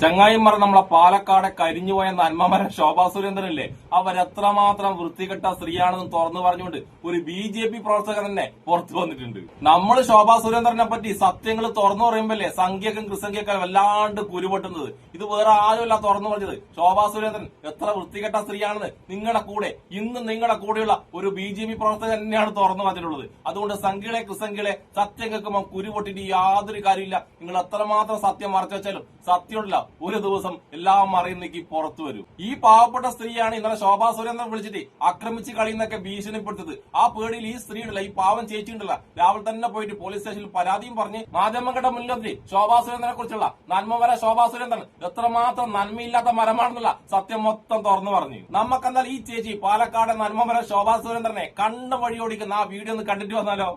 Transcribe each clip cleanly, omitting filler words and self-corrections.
ചങ്ങായിമാർ നമ്മളെ പാലക്കാടെ കരിഞ്ഞുപോയ നന്മമരം ശോഭാ സുരേന്ദ്രനല്ലേ, അവരെത്രമാത്രം വൃത്തികെട്ട സ്ത്രീയാണെന്ന് തുറന്നു പറഞ്ഞുകൊണ്ട് ഒരു BJP പ്രവർത്തകൻ തന്നെ പുറത്തു വന്നിട്ടുണ്ട്. നമ്മൾ ശോഭാ സുരേന്ദ്രനെ പറ്റി സത്യങ്ങൾ തുറന്നു പറയുമ്പോഴല്ലേ സംഖ്യക്കും കൃസംഖ്യക്കും വല്ലാണ്ട് കുരുപൊട്ടുന്നത്. ഇത് വേറെ ആരുമല്ല തുറന്നു പറഞ്ഞത്, ശോഭാ സുരേന്ദ്രൻ എത്ര വൃത്തികെട്ട സ്ത്രീയാണെന്ന് നിങ്ങളുടെ കൂടെ ഇന്ന് നിങ്ങളുടെ കൂടെയുള്ള ഒരു BJP പ്രവർത്തകൻ തന്നെയാണ് തുറന്നു പറഞ്ഞിട്ടുള്ളത്. അതുകൊണ്ട് സംഖ്യകളെ കൃസംഖ്യകളെ സത്യം കേൾക്കുമ്പോൾ കുരുപൊട്ടിട്ട് യാതൊരു കാര്യമില്ല. നിങ്ങൾ എത്രമാത്രം സത്യം മറച്ചു വെച്ചാലും സത്യമില്ല, ഒരു ദിവസം എല്ലാം മറിയുന്നേക്ക് പുറത്തു വരും. ഈ പാവപ്പെട്ട സ്ത്രീയാണ് ഇന്നലെ ശോഭാ സുരേന്ദ്രൻ വിളിച്ചിട്ട് ആക്രമിച്ച് കളിയുന്നൊക്കെ ഭീഷണിപ്പെടുത്തത്. ആ പേടിയിൽ ഈ സ്ത്രീ ഉണ്ടല്ല, ഈ പാവം ചേച്ചി ഉണ്ടല്ല, രാവിലെ തന്നെ പോയിട്ട് പോലീസ് സ്റ്റേഷനിൽ പരാതിയും പറഞ്ഞ് മാധ്യമങ്ങളുടെ മുന്നിലെത്തി ശോഭാ സുരേന്ദ്രനെ കുറിച്ചുള്ള നന്മവര ശോഭാ സുരേന്ദ്രൻ എത്രമാത്രം നന്മയില്ലാത്ത മരമാണെന്നുള്ള സത്യം മൊത്തം തുറന്നു പറഞ്ഞു. നമുക്കെന്നാൽ ഈ ചേച്ചി പാലക്കാട് നന്മവര ശോഭാ സുരേന്ദ്രനെ കണ്ണ വഴിയോടിക്കുന്ന ആ വീഡിയോ ഒന്ന് കണ്ടിട്ട് വന്നാലോ.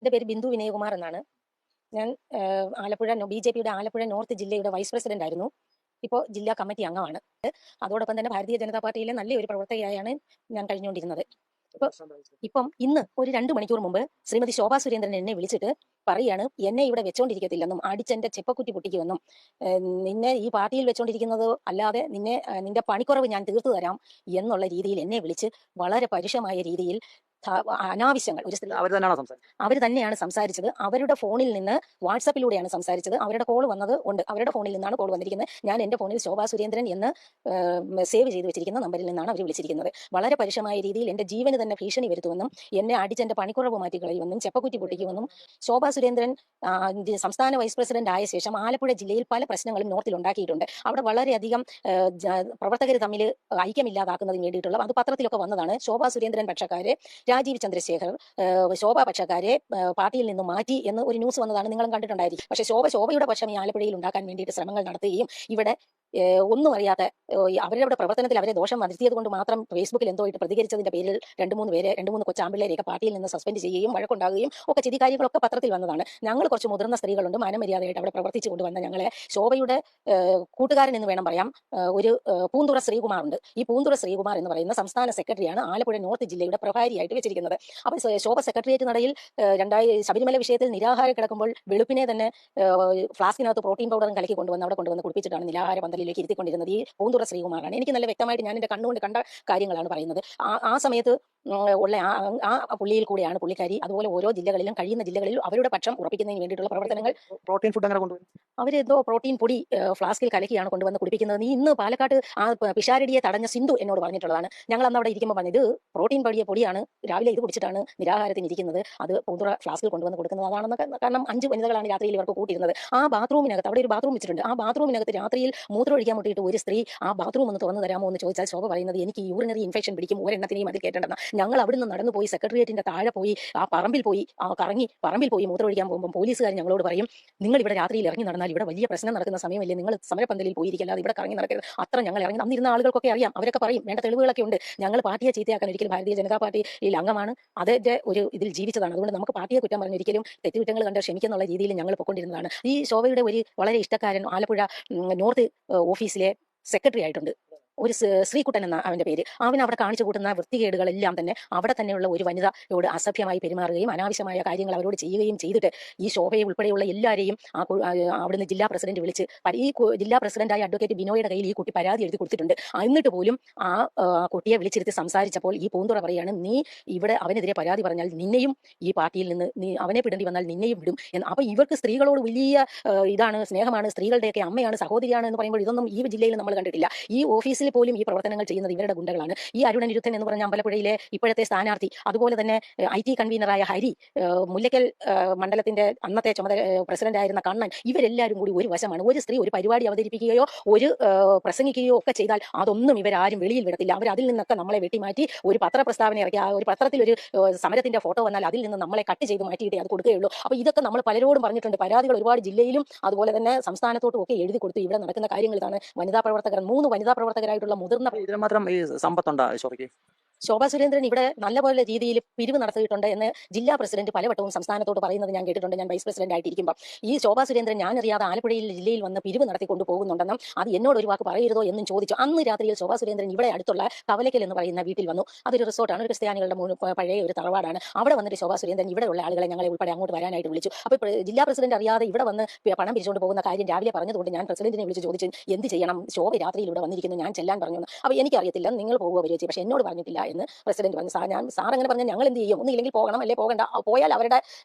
എന്റെ പേര് ബിന്ദു വിനയകുമാർ എന്നാണ്. ഞാൻ ആലപ്പുഴ BJPയുടെ ആലപ്പുഴ നോർത്ത് ജില്ലയുടെ വൈസ് പ്രസിഡന്റ് ആയിരുന്നു. ഇപ്പോൾ ജില്ലാ കമ്മിറ്റി അംഗമാണ്. അതോടൊപ്പം തന്നെ ഭാരതീയ ജനതാ പാർട്ടിയിലെ നല്ലൊരു പ്രവർത്തകയായാണ് ഞാൻ കഴിഞ്ഞുകൊണ്ടിരുന്നത്. ഇപ്പം ഇന്ന് ഒരു 2 മണിക്കൂർ മുമ്പ് ശ്രീമതി ശോഭാ സുരേന്ദ്രൻ എന്നെ വിളിച്ചിട്ട് പറയാണ്, എന്നെ ഇവിടെ വെച്ചോണ്ടിരിക്കത്തില്ലെന്നും അടിച്ചെന്റെ ചെപ്പക്കുറ്റി പൊട്ടിക്കുമെന്നും, നിന്നെ ഈ പാർട്ടിയിൽ വെച്ചോണ്ടിരിക്കുന്നത് അല്ലാതെ നിന്റെ പണിക്കുറവ് ഞാൻ തീർത്തു തരാം എന്നുള്ള രീതിയിൽ എന്നെ വിളിച്ച് വളരെ പരുഷമായ രീതിയിൽ അനാവശ്യങ്ങൾ അവർ തന്നെയാണ് സംസാരിച്ചത്. അവരുടെ ഫോണിൽ നിന്ന് വാട്സാപ്പിലൂടെയാണ് സംസാരിച്ചത്. അവരുടെ കോൾ വന്നത് ഉണ്ട്, അവരുടെ ഫോണിൽ നിന്നാണ് കോൾ വന്നിരിക്കുന്നത്. ഞാൻ എന്റെ ഫോണിൽ ശോഭാ സുരേന്ദ്രൻ എന്ന് സേവ് ചെയ്ത് വെച്ചിരിക്കുന്ന നമ്പറിൽ നിന്നാണ് അവർ വിളിച്ചിരിക്കുന്നത്. വളരെ പരുഷമായ രീതിയിൽ എന്റെ ജീവന് തന്നെ ഭീഷണി വരുത്തുമെന്നും എന്നെ അടിച്ചെന്റെ പണിക്കുറവ് മാറ്റിക്കളയുമെന്നും ചെപ്പക്കുറ്റി പൊട്ടിക്കുമെന്നും. ശോഭാ സുരേന്ദ്രൻ സംസ്ഥാന വൈസ് പ്രസിഡന്റ് ആയ ശേഷം ആലപ്പുഴ ജില്ലയിൽ പല പ്രശ്നങ്ങളും നോർത്തിൽ ഉണ്ടാക്കിയിട്ടുണ്ട്. അവിടെ വളരെയധികം പ്രവർത്തകർ തമ്മിൽ ഐക്യമില്ലാതാക്കുന്നതിന് വേണ്ടിയിട്ടുള്ള അത് പത്രത്തിലൊക്കെ വന്നതാണ്. ശോഭാ സുരേന്ദ്രൻ പക്ഷക്കാരെ, രാജീവ് ചന്ദ്രശേഖർ ശോഭ പക്ഷക്കാരെ പാർട്ടിയിൽ നിന്ന് മാറ്റി എന്ന് ഒരു ന്യൂസ് വന്നതാണ്, നിങ്ങളും കണ്ടിട്ടുണ്ടായിരിക്കും. പക്ഷേ ശോഭയുടെ പക്ഷം ഈ ആലപ്പുഴയിൽ ഉണ്ടാക്കാൻ വേണ്ടിയിട്ട് ശ്രമങ്ങൾ നടത്തുകയും ഇവിടെ ഒന്നും അറിയാത്ത അവരുടെ പ്രവർത്തനത്തിൽ അവരെ ദോഷം വരുത്തിയത് കൊണ്ട് മാത്രം ഫേസ്ബുക്കിൽ എന്തോ ആയിട്ട് പ്രതികരിച്ചതിന്റെ പേരിൽ 2-3 കൊച്ചാമ്പിള്ളേരെയൊക്കെ പാർട്ടിയിൽ നിന്ന് സസ്പെൻഡ് ചെയ്യുകയും വഴക്കുണ്ടാകുകയും ഒക്കെ ചെയ്ത കാര്യങ്ങളൊക്കെ പത്രത്തിൽ വന്നതാണ്. ഞങ്ങൾ കുറച്ച് മുതിർന്ന സ്ത്രീകളുണ്ട്, മാനമര്യാദയായിട്ട് അവിടെ പ്രവർത്തിച്ചു കൊണ്ടുവന്ന ഞങ്ങളെ ശോഭയുടെ കൂട്ടുകാരൻ എന്ന് വേണം പറയാം, ഒരു പൂന്തുറ ശ്രീകുമാറുണ്ട്. ഈ പൂന്തുറ ശ്രീകുമാർ എന്ന് പറയുന്ന സംസ്ഥാന സെക്രട്ടറിയാണ് ആലപ്പുഴ നോർത്ത് ജില്ലയുടെ പ്രഭാരിയായിട്ട് വെച്ചിരിക്കുന്നത്. അപ്പോൾ ശോഭ സെക്രട്ടേറിയറ്റ് നടയിൽ ശബരിമല വിഷയത്തിൽ നിരാഹാരം കിടക്കുമ്പോൾ വെളുപ്പിനെ തന്നെ ഫ്ലാസ്കിനകത്ത് പ്രോട്ടീൻ പൗഡറും കലക്കി അവിടെ കൊണ്ടുവന്ന് കുടിപ്പിച്ചിട്ടാണ് നിരാഹാര പന്തലിലേക്ക് ഇരുത്തിക്കൊണ്ടിരുന്നത് ഈ പൂന്തുറ ശ്രീകുമാറാണ്. എനിക്ക് നല്ല വ്യക്തമായിട്ട് ഞാൻ എന്റെ കണ്ണുകൊണ്ട് കണ്ട കാര്യങ്ങളാണ് പറയുന്നത്. ആ സമയത്ത് ഉള്ള ആ പുള്ളിയിൽ കൂടെയാണ് പുള്ളിക്കാരി അതുപോലെ ഓരോ ജില്ലകളിലും കഴിയുന്ന ജില്ലകളിലും അവരുടെ പക്ഷം ഉറപ്പിക്കുന്നതിന് വേണ്ടിയിട്ടുള്ള പ്രവർത്തനങ്ങൾ. പ്രോട്ടീൻ ഫുഡ് അങ്ങനെ കൊണ്ടുവരും, അവരെന്തോ പ്രോട്ടീൻ പൊടി ഫ്ലാസ്കിൽ കലക്കിയാണ് കൊണ്ടുവന്ന് കുടിപ്പിക്കുന്നത്. നീ ഇന്ന് പാലക്കാട് ആ പിഷാരടിയെ തടഞ്ഞ സിന്ധു എന്നോട് പറഞ്ഞിട്ടുള്ളതാണ്. ഞങ്ങൾ അന്ന് അവിടെ ഇരിക്കുമ്പോൾ പറഞ്ഞത് പൊടിയാണ്, രാവിലെ ഇത് കുടിച്ചിട്ടാണ് നിരാഹാരത്തിന് ഇരിക്കുന്നത്, അത് പൂന്തുറ ഫ്ലാസ്കിൽ കൊണ്ടുവന്ന് കൊടുക്കുന്നത് അതാണെന്നൊക്കെ. കാരണം 5 വനിതകളാണ് രാത്രിയിൽ ഇവർക്ക് കൂട്ടിയിരുന്നത്. ആ ബാത്റൂമിനകത്ത് അവിടെ ഒരു ബാത്റൂം വെച്ചിട്ടുണ്ട്. ആ ബാത്റൂമിനകത്ത് രാത്രിയിൽ മൂത്രം ഒഴിക്കാൻ മുട്ടിയിട്ട് ഒരു സ്ത്രീ ആ ബാത്റൂം ഒന്ന് തുറന്നു തരാമോ എന്ന് ചോദിച്ചാൽ ശോഭ പറയുന്നത്, എനിക്ക് യൂറിനറി ഇൻഫെക്ഷൻ പിടിക്കും, ഒരെണ്ണത്തിനെയും അതിൽ കേട്ടേണ്ടെന്ന്. ഞങ്ങൾ അവിടുന്ന് നടന്നു പോയി സെക്രട്ടേറിയറ്റിന്റെ താഴെ പോയി ആ പറമ്പിൽ പോയി മൂത്രം ഒഴിക്കാൻ പോകുമ്പോൾ പോലീസുകാർ ഞങ്ങളോട് പറയും, നിങ്ങൾ ഇവിടെ രാത്രിയിൽ ഇറങ്ങി നടന്നാൽ ഇവിടെ വലിയ പ്രശ്നം നടക്കുന്ന സമയമല്ലേ, നിങ്ങൾ സമരപന്തലിൽ പോയിരിക്കല്ലാതെ ഇവിടെ കറങ്ങി നടക്കരുത്. അത്ര ഞങ്ങൾ ഇറങ്ങി അന്നിരുന്ന ആളുകൾക്കൊക്കെ അറിയാം, അവരൊക്കെ പറയും, വേണ്ട തെളിവുകളൊക്കെ ഉണ്ട്. ഞങ്ങൾ പാർട്ടിയെ ചീത്തയാക്കാൻ ഒരിക്കലും ഭാരതീയ ജനതാ പാർട്ടിയിൽ അംഗമാണ്, അതിന്റെ ഒരു ഇതിൽ ജീവിച്ചതാണ്. അതുകൊണ്ട് നമുക്ക് പാർട്ടിയെ കുറ്റം പറഞ്ഞൊരിക്കലും തെറ്റുകുറ്റങ്ങൾ കണ്ട് ക്ഷമിക്കുന്നുള്ള രീതിയിൽ ഞങ്ങൾ പൊക്കൊണ്ടിരുന്നതാണ്. ഈ ശോഭയുടെ ഒരു വളരെ ഇഷ്ടക്കാരൻ ആലപ്പുഴ നോർത്ത് ഓഫീസിലെ സെക്രട്ടറി ആയിട്ടുണ്ട്, ഒരു ശ്രീകുട്ടൻ എന്ന അവന്റെ പേര്. അവൻ അവിടെ കാണിച്ചു കൂട്ടുന്ന വൃത്തികേടുകളെല്ലാം തന്നെ അവിടെ തന്നെയുള്ള ഒരു വനിതയോട് അസഭ്യമായി പെരുമാറുകയും അനാവശ്യമായ കാര്യങ്ങൾ അവരോട് ചെയ്യുകയും ചെയ്തിട്ട് ഈ ശോഭയെ ഉൾപ്പെടെയുള്ള എല്ലാവരെയും അവിടുന്ന് ജില്ലാ പ്രസിഡന്റ് വിളിച്ച് ഈ ജില്ലാ പ്രസിഡന്റായ അഡ്വക്കേറ്റ് ബിനോയുടെ കയ്യിൽ ഈ കുട്ടി പരാതി എഴുതി കൊടുത്തിട്ടുണ്ട്. എന്നിട്ട് പോലും ആ കുട്ടിയെ വിളിച്ചിരുത്തി സംസാരിച്ചപ്പോൾ ഈ പൂന്തുറ പറയാണ്, നീ ഇവിടെ അവനെതിരെ പരാതി പറഞ്ഞാൽ നിന്നെയും ഈ പാർട്ടിയിൽ നിന്ന് നീ അവനെ വിടേണ്ടി വന്നാൽ നിന്നെയും വിടും എന്ന്. അപ്പൊ ഇവർക്ക് സ്ത്രീകളോട് വലിയ ഇതാണ്, സ്നേഹമാണ്, സ്ത്രീകളുടെയൊക്കെ അമ്മയാണ്, സഹോദരിയാണ് എന്ന് പറയുമ്പോൾ ഇതൊന്നും ഈ ജില്ലയിൽ നമ്മൾ കണ്ടിട്ടില്ല. ഈ ഓഫീസിൽ പോലും ഈ പ്രവർത്തനങ്ങൾ ചെയ്യുന്നത് ഇവരുടെ ഗുണ്ടകളാണ്. ഈ അരുണനിരുദ്ധൻ എന്ന് പറഞ്ഞ അമ്പലപ്പുഴയിലെ ഇപ്പോഴത്തെ സ്ഥാനാർത്ഥി, അതുപോലെ തന്നെ IT കൺവീനറായ ഹരി, മുല്ലക്കൽ മണ്ഡലത്തിന്റെ അന്നത്തെ ചുമതല പ്രസിഡന്റ് ആയിരുന്ന കണ്ണൻ, ഇവരെല്ലാവരും കൂടി ഒരു വശമാണ്. ഒരു സ്ത്രീ ഒരു പരിപാടി അവതരിപ്പിക്കുകയോ ഒരു പ്രസംഗിക്കുകയോ ഒക്കെ ചെയ്താൽ അതൊന്നും ഇവരാരും വെളിയിൽ വിടത്തില്ല. അവർ അതിൽ നിന്നൊക്കെ നമ്മളെ വെട്ടിമാറ്റി ഒരു പത്രപ്രസ്താവന ഇറക്കി, ഒരു പത്രത്തിൽ ഒരു സമരത്തിന്റെ ഫോട്ടോ വന്നാൽ അതിൽ നിന്ന് നമ്മളെ കട്ട് ചെയ്ത് മാറ്റിയിട്ടേ അത് കൊടുക്കുകയുള്ളൂ. അപ്പൊ ഇതൊക്കെ നമ്മൾ പലരോടും പറഞ്ഞിട്ടുണ്ട്. പരാതികൾ ഒരുപാട് ജില്ലയിലും അതുപോലെ തന്നെ സംസ്ഥാനത്തോട്ടും ഒക്കെ എഴുതി കൊടുത്തു. ഇവിടെ നടക്കുന്ന കാര്യങ്ങൾ ഇതാണ്. വനിതാ പ്രവർത്തകർ 3 വനിതാ പ്രവർത്തകരായിട്ടുള്ള മുതിർന്ന ഇതിന് മാത്രം ഈ സമ്പത്തുണ്ടോ ശോഭയ്ക്ക്? ശോഭാ സുരേന്ദ്രൻ ഇവിടെ നല്ലപോലെ രീതിയിൽ പിരിവ് നടത്തിയിട്ടുണ്ട് എന്ന് ജില്ലാ പ്രസിഡന്റ് പലവട്ടവും സംസ്ഥാനത്തോട് പറയുന്നത് ഞാൻ കേട്ടിട്ടുണ്ട്. ഞാൻ വൈസ് പ്രസിഡന്റ് ആയിട്ടിരിക്കുമ്പോൾ ഈ ശോഭാ സുരേന്ദ്രൻ ഞാൻ അറിയാതെ ആലപ്പുഴയിൽ ജില്ലയിൽ വന്ന് പിരിവ് നടത്തിക്കൊണ്ട് പോകുന്നുണ്ടെന്നും അത് എന്നോട് ഒരു വാക്ക് പറയരുതോ എന്നും ചോദിച്ചു. അന്ന് രാത്രിയിൽ ശോഭാ സുരേന്ദ്രൻ ഇവിടെ അടുത്തുള്ള കവലക്കൽ എന്ന് പറയുന്ന വീട്ടിൽ വന്നു. അതൊരു റിസോർട്ടാണ്, ഒരു ക്രിസ്ത്യാനികളുടെ പഴയ ഒരു തറവാടാണ്. അവിടെ വന്നിട്ട് ശോഭാ സുരേന്ദ്രൻ ഇവിടെയുള്ള ആളുകളെ ഞങ്ങളെ ഉൾപ്പെടെ അങ്ങോട്ട് വരാനായിട്ട് വിളിച്ചു. അപ്പോൾ ജില്ലാ പ്രസിഡന്റ് അറിയാതെ ഇവിടെ വന്ന് പണം പിരിച്ചുകൊണ്ട് പോകുന്ന കാര്യം രാവിലെ പറഞ്ഞതുകൊണ്ട് ഞാൻ പ്രസിഡന്റിനെ വിളിച്ച് ചോദിച്ചു എന്ത് ചെയ്യണം, ശോഭ രാത്രിയിൽ ഇവിടെ വന്നിരിക്കുന്നു, ഞാൻ ചെല്ലാൻ പറഞ്ഞു. അപ്പോൾ എനിക്കറിയത്തില്ല, നിങ്ങൾ പോകുക വരിക ചെയ്യും, പക്ഷേ എന്നോട് പറഞ്ഞിട്ടില്ല എന്ന് പ്രസിഡന്റ് പറഞ്ഞു. സാർ അങ്ങനെ പറഞ്ഞാൽ ഞങ്ങൾ എന്ത് ചെയ്യും? ഒന്നില്ലെങ്കിൽ പോകണം, അല്ലെ പോകണ്ട. പോയാൽ അവരുടെ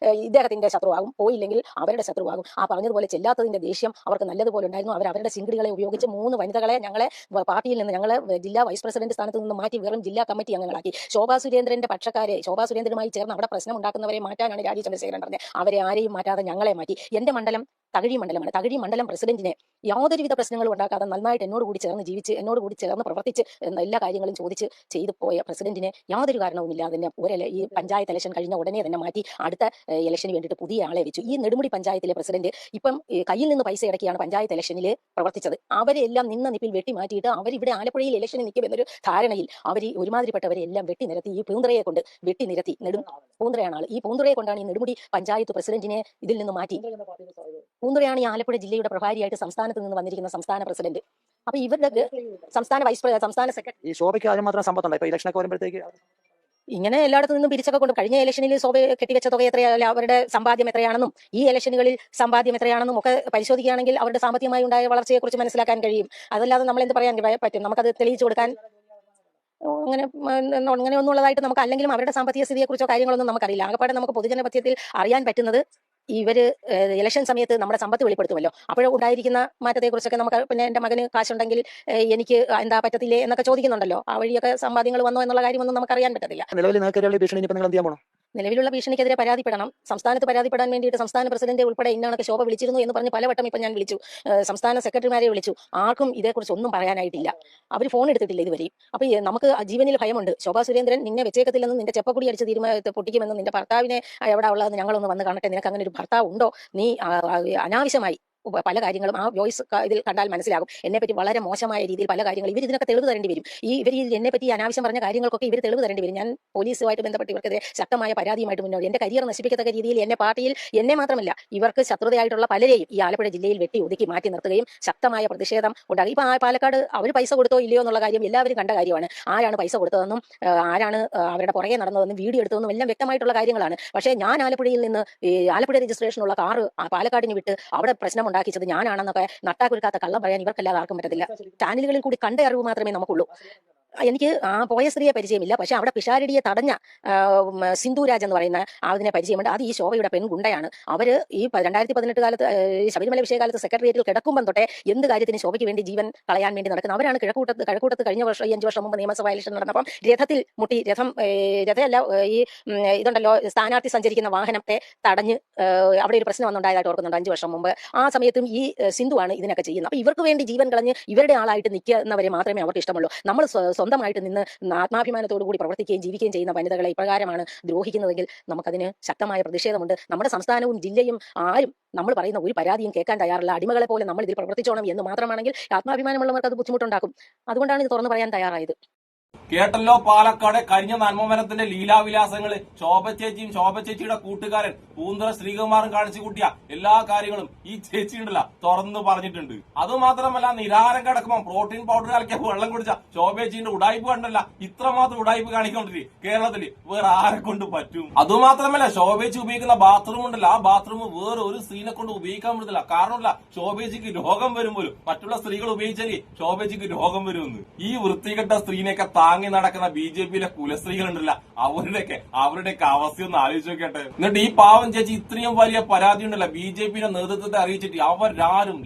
ഇദ്ദേഹത്തിന്റെ ശത്രുവാകും, പോയില്ലെങ്കിൽ അവരുടെ ശത്രുവാകും. ആ പറഞ്ഞതുപോലെ ചെല്ലാത്തതിന്റെ ദേഷ്യം അവർക്ക് നല്ലതുപോലെ ഉണ്ടായിരുന്നു. അവരുടെ സിംഗിളുകളെ ഉപയോഗിച്ച് 3 വനിതകളെ ഞങ്ങളെ പാർട്ടിയിൽ നിന്ന് ഞങ്ങളെ ജില്ലാ വൈസ് പ്രസിഡന്റ് സ്ഥാനത്ത് നിന്ന് മാറ്റി വെറും ജില്ലാ കമ്മിറ്റി അംഗങ്ങളാക്കി. ശോഭാ സുരേന്ദ്രന്റെ പക്ഷക്കാരെ, ശോഭാ സുരേന്ദ്രനുമായി ചേർന്ന് അവിടെ പ്രശ്നം ഉണ്ടാക്കുന്നവരെ മാറ്റാനാണ് രാജീവ് ചന്ദ്രശേഖരൻ പറഞ്ഞത്. അവരെ ആരെയും മാറ്റാതെ ഞങ്ങളെ മാറ്റി. എന്റെ മണ്ഡലം തകഴി മണ്ഡലമാണ്. തകഴി മണ്ഡലം പ്രസിഡന്റിനെ യാതൊരുവിധ പ്രശ്നങ്ങളും ഉണ്ടാക്കാതെ നന്നായിട്ട് എന്നോട് കൂടി ചേർന്ന് ജീവിച്ച് എന്നോട് കൂടി ചേർന്ന് പ്രവർത്തിച്ച് എല്ലാ കാര്യങ്ങളും ചോദിച്ച് ചെയ്തു പോയ പ്രസിഡന്റിനെ യാതൊരു കാരണവുമില്ല തന്നെ ഈ പഞ്ചായത്ത് ഇലക്ഷൻ കഴിഞ്ഞ ഉടനെ തന്നെ മാറ്റി അടുത്ത ഇലക്ഷന് വേണ്ടിയിട്ട് പുതിയ ആളെ വെച്ചു. ഈ നെടുമുടി പഞ്ചായത്തിലെ പ്രസിഡന്റ് ഇപ്പം കയ്യിൽ നിന്ന് പൈസ ഇടയ്ക്കാണ് പഞ്ചായത്ത് ഇലക്ഷനിൽ പ്രവർത്തിച്ചത്. അവരെല്ലാം നിന്ന നിപ്പിൽ വെട്ടി മാറ്റിയിട്ട് അവരിവിടെ ആലപ്പുഴയിൽ ഇലക്ഷന് നിൽക്കുമെന്നൊരു ധാരണയിൽ അവർ ഒരുമാതിരിപ്പെട്ടവരെ എല്ലാം വെട്ടി നിരത്തി. ഈ പൂന്തറയെ കൊണ്ട് വെട്ടി നിരത്തി. പൂന്തറയാണ് ആൾ. ഈ പൂന്തറയെ കൊണ്ടാണ് ഈ നെടുമുടി പഞ്ചായത്ത് പ്രസിഡന്റിനെ ഇതിൽ നിന്ന് മാറ്റി. പൂന്തറയാണ് ഈ ആലപ്പുഴ ജില്ലയുടെ പ്രഭാരിയായിട്ട് സംസ്ഥാനത്ത് നിന്ന് വന്നിരിക്കുന്ന സംസ്ഥാന പ്രസിഡന്റ്. അപ്പൊ ഇവരുടെ സംസ്ഥാന സെക്രട്ടറി ഈ ശോഭയ്ക്ക് അതിന് മാത്രം സമ്പത്തുണ്ട്. ഇപ്പൊ ഇലക്ഷനൊക്കെ വരുമ്പോഴത്തേക്ക് ഇങ്ങനെ എല്ലായിടത്തു നിന്നും പിരിച്ചൊക്കെ കൊണ്ട് കഴിഞ്ഞ ഇലക്ഷനിൽ ശോഭ കെട്ടിവെച്ച തുക എത്രയല്ല, അവരുടെ സമ്പാദ്യം എത്രയാണെന്നും ഈ ഇലക്ഷനുകളിൽ സമ്പാദ്യം എത്രയാണെന്നും ഒക്കെ പരിശോധിക്കുകയാണെങ്കിൽ അവരുടെ സാമ്പത്തികമായി ഉണ്ടായ വളർച്ചയെക്കുറിച്ച് മനസ്സിലാക്കാൻ കഴിയും. അതല്ലാതെ നമ്മൾ എന്ത് പറയാൻ പറ്റും? നമുക്കത് തെളിയിച്ചു കൊടുക്കാൻ അങ്ങനെ ഒന്നുള്ളതായിട്ട് നമുക്ക് അല്ലെങ്കിലും അവരുടെ സാമ്പത്തിക സ്ഥിതിയെക്കുറിച്ചോ കാര്യങ്ങളൊന്നും നമുക്കറിയില്ല. ആകപ്പാടെ നമുക്ക് പൊതുജനപഥ്യത്തിൽ അറിയാൻ പറ്റുന്നത് ഇവര് ഇലക്ഷൻ സമയത്ത് നമ്മുടെ സമ്പത്ത് വെളിപ്പെടുത്തുമല്ലോ, അപ്പോൾ ഉണ്ടായിരിക്കുന്ന മാറ്റത്തെക്കുറിച്ചൊക്കെ നമുക്ക്, പിന്നെ എന്റെ മകന് കാശുണ്ടെങ്കിൽ എനിക്ക് എന്താ പറ്റത്തില്ലേ എന്നൊക്കെ ചോദിക്കുന്നുണ്ടല്ലോ. ആ വഴിയൊക്കെ സമ്പാദ്യങ്ങൾ വന്നോ എന്നുള്ള കാര്യമൊന്നും നമുക്ക് അറിയാൻ പറ്റത്തില്ല. നിലവിൽ നിങ്ങൾക്ക് ഭീഷണി നിങ്ങൾ എന്ത് ചെയ്യാൻ പോകണം? നിലവിലുള്ള ഭീഷണിക്കെതിരെ പരാതിപ്പെടണം. സംസ്ഥാനത്ത് പരാതിപ്പെടാൻ വേണ്ടിയിട്ട് സംസ്ഥാന പ്രസിഡന്റ് ഉൾപ്പെടെ ഇന്നാണൊക്കെ ശോഭ വിളിച്ചിരുന്നു എന്ന് പറഞ്ഞ് പലവട്ടം ഇപ്പം ഞാൻ വിളിച്ചു. സംസ്ഥാന സെക്രട്ടറിമാരെ വിളിച്ചു. ആർക്കും ഇതേക്കുറിച്ച് ഒന്നും പറയാനായിട്ടില്ല. അവർ ഫോൺ എടുത്തിട്ടില്ല ഇതുവരെയും. അപ്പൊ നമുക്ക് ജീവനിൽ ഭയമുണ്ട്. ശോഭാ സുരേന്ദ്രൻ നിന്നെ വെച്ചേക്കത്തില്ലെന്നും നിന്റെ ചെപ്പക്കുടി അടിച്ച് പൊട്ടിക്കുമെന്നും നിന്റെ ഭർത്താവിനെ എവിടെ ഉള്ളതെന്ന് ഞങ്ങളൊന്ന് വന്ന് കാണട്ടെ, നിനക്ക് അങ്ങനെ ഒരു ഭർത്താവ് ഉണ്ടോ? നീ അനാവശ്യമായി പല കാര്യങ്ങളും ആ വോയിസ് ഇതിൽ കണ്ടാൽ മനസ്സിലാകും. എന്നെപ്പറ്റി വളരെ മോശമായ രീതിയിൽ പല കാര്യങ്ങളും ഇവർ ഇതിനൊക്കെ തെളിവ് തരേണ്ടി വരും. ഇവർ എന്നെപ്പറ്റി അനാവശ്യം പറഞ്ഞ കാര്യങ്ങൾക്കൊക്കെ ഇവർ തെളിവ് തരേണ്ടി വരും. ഞാൻ പോലീസുമായിട്ട് ബന്ധപ്പെട്ട് ഇവർക്കെതിരെ ശക്തമായ പരാതിയുമായിട്ട് മുന്നോട്ട് എന്റെ കരിയർ നശിപ്പിക്കത്തക്ക രീതിയിൽ എന്നെ പാർട്ടിയിൽ എന്നെ മാത്രമല്ല ഇവർക്ക് ശത്രുതയായിട്ടുള്ള പലരെയും ഈ ആലപ്പുഴ ജില്ലയിൽ വെട്ടി ഒതുക്കി മാറ്റി നിർത്തുകയും ശക്തമായ പ്രതിഷേധം ഉണ്ടാകും. ഇപ്പൊ പാലക്കാട് അവർ പൈസ കൊടുത്തോ ഇല്ലയോ എന്നുള്ള കാര്യം എല്ലാവരും കണ്ട കാര്യമാണ്. ആരാണ് പൈസ കൊടുത്തതെന്നും ആരാണ് അവരുടെ പുറകെ നടന്നതെന്നും വീഡിയോ എടുത്തതെന്നും എല്ലാം വ്യക്തമായിട്ടുള്ള കാര്യങ്ങളാണ്. പക്ഷേ ഞാൻ ആലപ്പുഴയിൽ നിന്ന് ആലപ്പുഴ രജിസ്ട്രേഷനുള്ള കാറ് പാലക്കാടിന് വിട്ട് അവിടെ പ്രശ്നം ഉണ്ടാക്കിച്ചത് ഞാനാണെന്നൊക്കെ നട്ടാക്കുരുക്കാത്ത കള്ളം പറയാൻ ഇവർക്കല്ലാതെ ആർക്കും പറ്റത്തില്ല. ചാനലുകളിൽ കൂടി കണ്ട അറിവ് മാത്രമേ നമുക്കുള്ളൂ. എനിക്ക് ആ പോയ സ്ത്രീയെ പരിചയമില്ല, പക്ഷെ അവിടെ പിഷാരടിയെ തടഞ്ഞ സിന്ധുരാജ് എന്ന് പറയുന്ന അതിനെ പരിചയമുണ്ട്. അത് ഈ ശോഭയുടെ പെൺഗുണ്ടയാണ്. അവര് ഈ 2018 കാലത്ത് ശബരിമല വിഷയകാലത്ത് സെക്രട്ടേറിയറ്റിൽ കിടക്കുമ്പോൾ തൊട്ടേ എന്ത് കാര്യത്തിന് ശോഭയ്ക്ക് വേണ്ടി ജീവൻ കളയാൻ വേണ്ടി നടക്കുന്നത് അവരാണ്. കിഴക്കൂട്ടത്ത് കഴിഞ്ഞ വർഷം 5 വർഷം മുമ്പ് നിയമസഭാ ഇലക്ഷൻ നടന്നപ്പം രഥത്തിൽ മുട്ടി രഥമല്ല ഈ ഇതുണ്ടല്ലോ സ്ഥാനാർത്ഥി സഞ്ചരിക്കുന്ന വാഹനത്തെ തടഞ്ഞ് അവിടെ ഒരു പ്രശ്നം വന്നുണ്ടായതായിട്ട് ഓർക്കുന്നുണ്ട് 5 വർഷം മുമ്പ്. ആ സമയത്തും ഈ സിന്ധുവാണ് ഇതിനൊക്കെ ചെയ്യുന്നത്. അപ്പൊ ഇവർക്ക് വേണ്ടി ജീവൻ കളഞ്ഞ് ഇവരുടെ ആളായിട്ട് നിൽക്കുന്നവരെ മാത്രമേ അവർക്ക് ഇഷ്ടമുള്ളൂ. നമ്മൾ സ്വന്തമായിട്ട് നിന്ന് ആത്മാഭിമാനത്തോടു കൂടി പ്രവർത്തിക്കുകയും ജീവിക്കുകയും ചെയ്യുന്ന വനിതകളെ ഇപ്രകാരമാണ് ദ്രോഹിക്കുന്നതെങ്കിൽ നമുക്കതിന് ശക്തമായ പ്രതിഷേധമുണ്ട്. നമ്മുടെ സംസ്ഥാനവും ജില്ലയും ആരും നമ്മൾ പറയുന്ന ഒരു പരാതിയും കേൾക്കാൻ തയ്യാറല്ല. അടിമകളെ പോലെ നമ്മൾ ഇതിൽ പ്രവർത്തിച്ചോണം എന്ന് മാത്രമാണെങ്കിൽ ആത്മാഭിമാനമുള്ളവർക്ക് അത് ബുദ്ധിമുട്ടുണ്ടാക്കും. അതുകൊണ്ടാണ് ഇത് തുറന്നു പറയാൻ തയ്യാറായത്. കേട്ടല്ലോ പാലക്കാട് കഴിഞ്ഞ നന്മമരത്തിന്റെ ലീലാവിലാസങ്ങള്. ശോഭ ചേച്ചിയുടെ കൂട്ടുകാരൻ പൂന്തറ ശ്രീകുമാറും കാണിച്ചു കൂട്ടിയ എല്ലാ കാര്യങ്ങളും ഈ ചേച്ചി ഉണ്ടല്ല തുറന്നു പറഞ്ഞിട്ടുണ്ട്. അതുമാത്രമല്ല നിരാഹാരം കിടക്കുമ്പോൾ പ്രോട്ടീൻ പൗഡർ കലക്കിയ വെള്ളം കുടിച്ച ശോഭേച്ചിന്റെ ഉടായ്പ കണ്ടല്ല ഇത്രമാത്രം ഉടായ്പ കാണിക്കൊണ്ടിരിക്കും കേരളത്തിൽ വേറെ ആരെ കൊണ്ട് പറ്റും. അതുമാത്രമല്ല ശോഭേച്ചി ഉപയോഗിക്കുന്ന ബാത്റൂം ഉണ്ടല്ലോ, ആ ബാത്റൂം വേറെ ഒരു സ്ത്രീനെ കൊണ്ട് ഉപയോഗിക്കാൻ പറ്റത്തില്ല. കാരണമല്ല ശോഭേച്ചിക്ക് രോഗം വരും പോലും. മറ്റുള്ള സ്ത്രീകൾ ഉപയോഗിച്ചാലേ ശോഭേച്ചിക്ക് രോഗം വരുമെന്ന്. ഈ വൃത്തികെട്ട സ്ത്രീനെയൊക്കെ താങ്ങി നടക്കുന്ന BJP-യിലെ കുലസ്ത്രീകളുണ്ടല്ല അവരുടെയൊക്കെ അവസ്ഥയൊന്ന് ആലോചിച്ച് നോക്കട്ടെ. എന്നിട്ട് ഈ പാവം ചേച്ചി ഇത്രയും വലിയ പരാതി ഉണ്ടല്ല BJP-യുടെ നേതൃത്വത്തെ അറിയിച്ചിട്ട് അവരാരും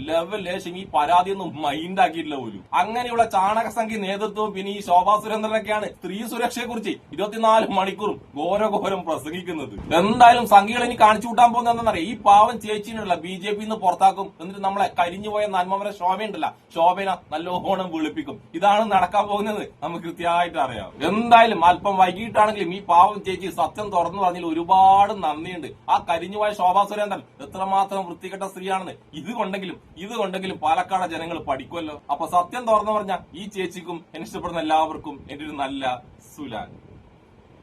ലേശം ഈ പരാതിയൊന്നും മൈൻഡ് ആക്കിയിട്ടില്ല പോലും. അങ്ങനെയുള്ള ചാണകസംഖ്യ നേതൃത്വവും പിന്നെ ഈ ശോഭാ സുരേന്ദ്രനൊക്കെയാണ് സ്ത്രീ സുരക്ഷയെ കുറിച്ച് 24 മണിക്കൂറും ഘോരഘോരം പ്രസംഗിക്കുന്നത്. എന്തായാലും സംഖ്യകൾ ഇനി കാണിച്ചു കൂട്ടാൻ പോകുന്നത് എന്താണെന്നറിയാം. ഈ പാവം ചേച്ചിനുണ്ടല്ല BJP-ന്ന് പുറത്താക്കും. എന്നിട്ട് നമ്മളെ കരിഞ്ഞുപോയ നന്മമര ശോഭയുണ്ടല്ല ശോഭന നല്ലോണം വിളിപ്പിക്കും. ഇതാണ് നടക്കാൻ പോകുന്നത്. നമുക്ക് കൃത്യം കൃത്യമായിട്ട് അറിയാം. എന്തായാലും അല്പം വൈകിട്ടാണെങ്കിലും ഈ പാവം ചേച്ചി സത്യം തുറന്നു പറഞ്ഞതിൽ ഒരുപാട് നന്ദിയുണ്ട്. ആ കരിഞ്ഞുപോയ ശോഭാ സുരേന്ദ്രൻ എത്രമാത്രം വൃത്തികെട്ട സ്ത്രീയാണെന്ന് ഇതുകൊണ്ടെങ്കിലും പാലക്കാട് ജനങ്ങൾ പഠിക്കുമല്ലോ. അപ്പൊ സത്യം തുറന്നു പറഞ്ഞ ഈ ചേച്ചിക്കും എന്നെ ഇഷ്ടപ്പെടുന്ന എല്ലാവർക്കും എന്റെ ഒരു നല്ല സുലാൻ.